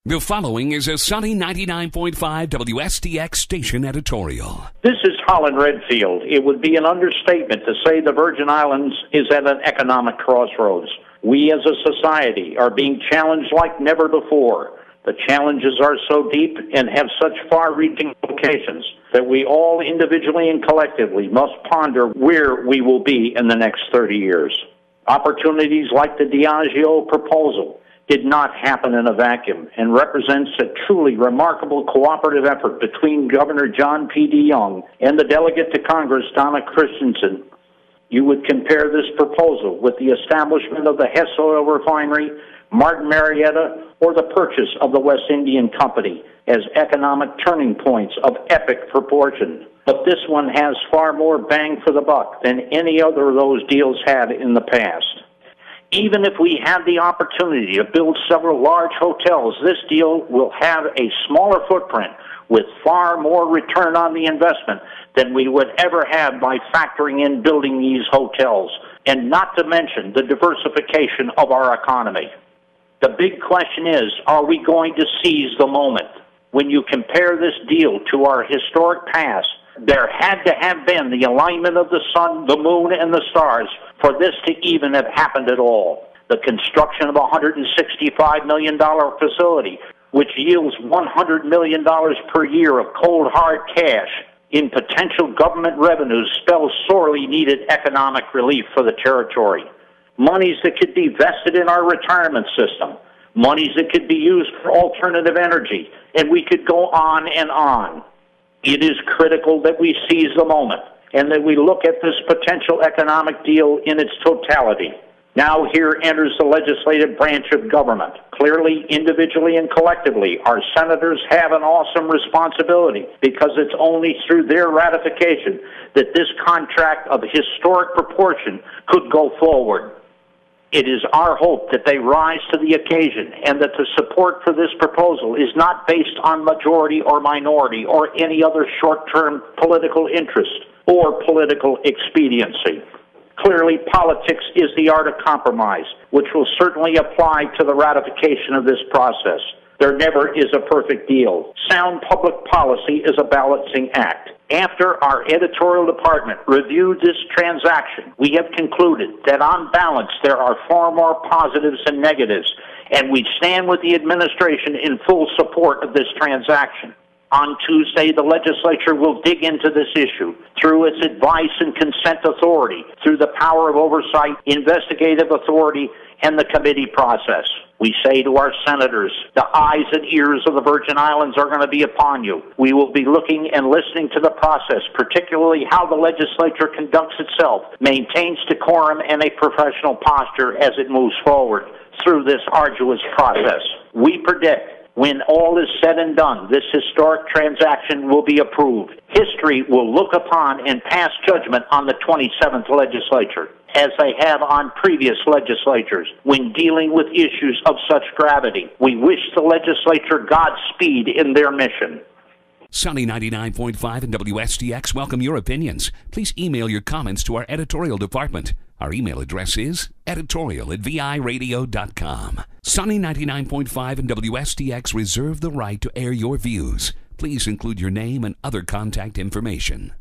The following is a Sunny 99.5 WSTX station editorial. This is Holland Redfield. It would be an understatement to say the Virgin Islands is at an economic crossroads. We as a society are being challenged like never before. The challenges are so deep and have such far-reaching implications that we all individually and collectively must ponder where we will be in the next 30 years. Opportunities like the Diageo proposal did not happen in a vacuum and represents a truly remarkable cooperative effort between Governor John P. DeYoung and the delegate to Congress, Donna Christensen. You would compare this proposal with the establishment of the Hess Oil Refinery, Martin Marietta, or the purchase of the West Indian Company as economic turning points of epic proportion. But this one has far more bang for the buck than any other of those deals had in the past. Even if we had the opportunity to build several large hotels, this deal will have a smaller footprint with far more return on the investment than we would ever have by factoring in building these hotels, and not to mention the diversification of our economy. The big question is, are we going to seize the moment? When you compare this deal to our historic past, there had to have been the alignment of the sun, the moon, and the stars for this to even have happened at all. The construction of a $165 million facility, which yields $100 million per year of cold, hard cash in potential government revenues, spells sorely needed economic relief for the territory. Monies that could be vested in our retirement system, monies that could be used for alternative energy, and we could go on and on. It is critical that we seize the moment and that we look at this potential economic deal in its totality. Now here enters the legislative branch of government. Clearly, individually and collectively, our senators have an awesome responsibility because it's only through their ratification that this contract of historic proportion could go forward. It is our hope that they rise to the occasion and that the support for this proposal is not based on majority or minority or any other short-term political interest or political expediency. Clearly, politics is the art of compromise, which will certainly apply to the ratification of this process. There never is a perfect deal. Sound public policy is a balancing act. After our editorial department reviewed this transaction, we have concluded that on balance there are far more positives than negatives, and we stand with the administration in full support of this transaction. On Tuesday, the legislature will dig into this issue through its advice and consent authority, through the power of oversight, investigative authority, and the committee process. We say to our senators, the eyes and ears of the Virgin Islands are going to be upon you. We will be looking and listening to the process, particularly how the legislature conducts itself, maintains decorum and a professional posture as it moves forward through this arduous process. We predict when all is said and done, this historic transaction will be approved. History will look upon and pass judgment on the 27th legislature, as they have on previous legislatures, when dealing with issues of such gravity. We wish the legislature Godspeed in their mission. Sunny 99.5 and WSTX welcome your opinions. Please email your comments to our editorial department. Our email address is editorial@viradio.com. Sunny 99.5 and WSTX reserve the right to air your views. Please include your name and other contact information.